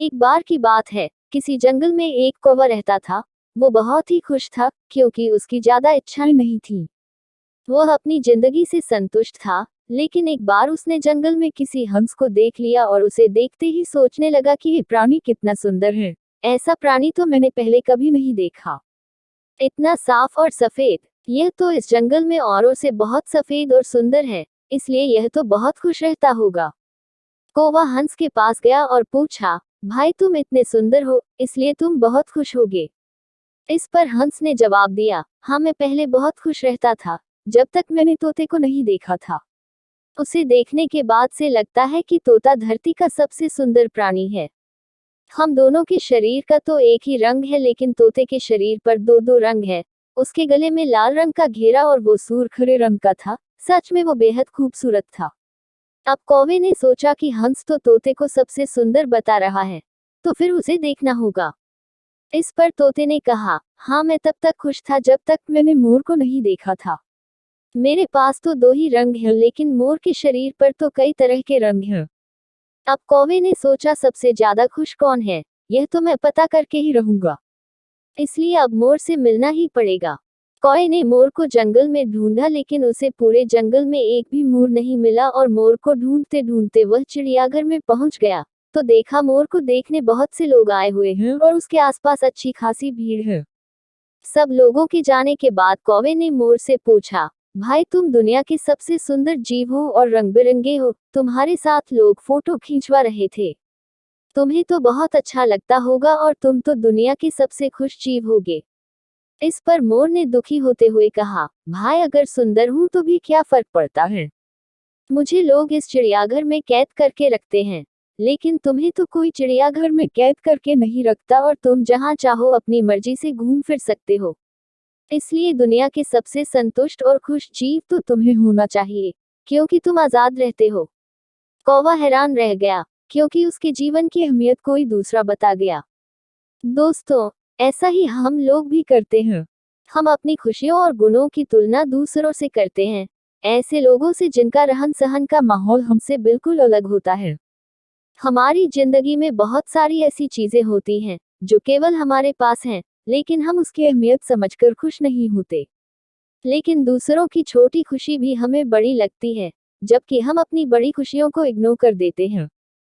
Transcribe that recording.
एक बार की बात है, किसी जंगल में एक कौवा रहता था। वो बहुत ही खुश था क्योंकि उसकी ज्यादा इच्छाएं नहीं थी। वह अपनी जिंदगी से संतुष्ट था। लेकिन एक बार उसने जंगल में किसी हंस को देख लिया और उसे देखते ही सोचने लगा कि ये प्राणी कितना सुंदर है। ऐसा प्राणी तो मैंने पहले कभी नहीं देखा। इतना साफ और सफेद। यह तो इस जंगल में औरों से बहुत सफेद और सुंदर है, इसलिए यह तो बहुत खुश रहता होगा। कौवा हंस के पास गया और पूछा, भाई तुम इतने सुंदर हो, इसलिए तुम बहुत खुश होगे। इस पर हंस ने जवाब दिया, हाँ मैं पहले बहुत खुश रहता था, जब तक मैंने तोते को नहीं देखा था। उसे देखने के बाद से लगता है कि तोता धरती का सबसे सुंदर प्राणी है। हम दोनों के शरीर का तो एक ही रंग है, लेकिन तोते के शरीर पर दो दो रंग है। उसके गले में लाल रंग का घेरा और वो सूरखरे रंग का था। सच में वो बेहद खूबसूरत था। अब कौवे ने सोचा कि हंस तो तोते को सबसे सुंदर बता रहा है, तो फिर उसे देखना होगा। इस पर तोते ने कहा, हाँ मैं तब तक खुश था जब तक मैंने मोर को नहीं देखा था। मेरे पास तो दो ही रंग हैं, लेकिन मोर के शरीर पर तो कई तरह के रंग हैं। अब कौवे ने सोचा, सबसे ज्यादा खुश कौन है, यह तो मैं पता करके ही रहूंगा। इसलिए अब मोर से मिलना ही पड़ेगा। कौवे ने मोर को जंगल में ढूंढा, लेकिन उसे पूरे जंगल में एक भी मोर नहीं मिला और मोर को ढूंढते ढूंढते वह चिड़ियाघर में पहुंच गया, तो देखा मोर को देखने बहुत से लोग आए हुए हैं और उसके आसपास अच्छी खासी भीड़ है। सब लोगों के जाने के बाद कौवे ने मोर से पूछा, भाई तुम दुनिया के सबसे सुंदर जीव हो और रंग बिरंगे हो, तुम्हारे साथ लोग फोटो खींचवा रहे थे। तुम्हें तो बहुत अच्छा लगता होगा और तुम तो दुनिया के सबसे खुश जीव होगे। इस पर मोर ने दुखी होते हुए कहा, भाई अगर सुंदर हूं तो भी क्या फर्क पड़ता है। मुझे लोग इस चिड़ियाघर में कैद करके रखते हैं, लेकिन तुम्हें तो कोई चिड़ियाघर में कैद करके नहीं रखता और तुम जहां चाहो अपनी मर्जी से घूम फिर सकते हो। इसलिए दुनिया के सबसे संतुष्ट और खुश जीव तो तुम्हें होना चाहिए, क्योंकि तुम आजाद रहते हो। कौवा हैरान रह गया, क्योंकि उसके जीवन की अहमियत कोई दूसरा बता गया। दोस्तों, ऐसा ही हम लोग भी करते हैं। हम अपनी खुशियों और गुणों की तुलना दूसरों से करते हैं, ऐसे लोगों से जिनका रहन सहन का माहौल हमसे बिल्कुल अलग होता है। हमारी जिंदगी में बहुत सारी ऐसी चीजें होती हैं जो केवल हमारे पास हैं, लेकिन हम उसकी अहमियत समझकर खुश नहीं होते। लेकिन दूसरों की छोटी खुशी भी हमें बड़ी लगती है, जबकि हम अपनी बड़ी खुशियों को इग्नोर कर देते हैं।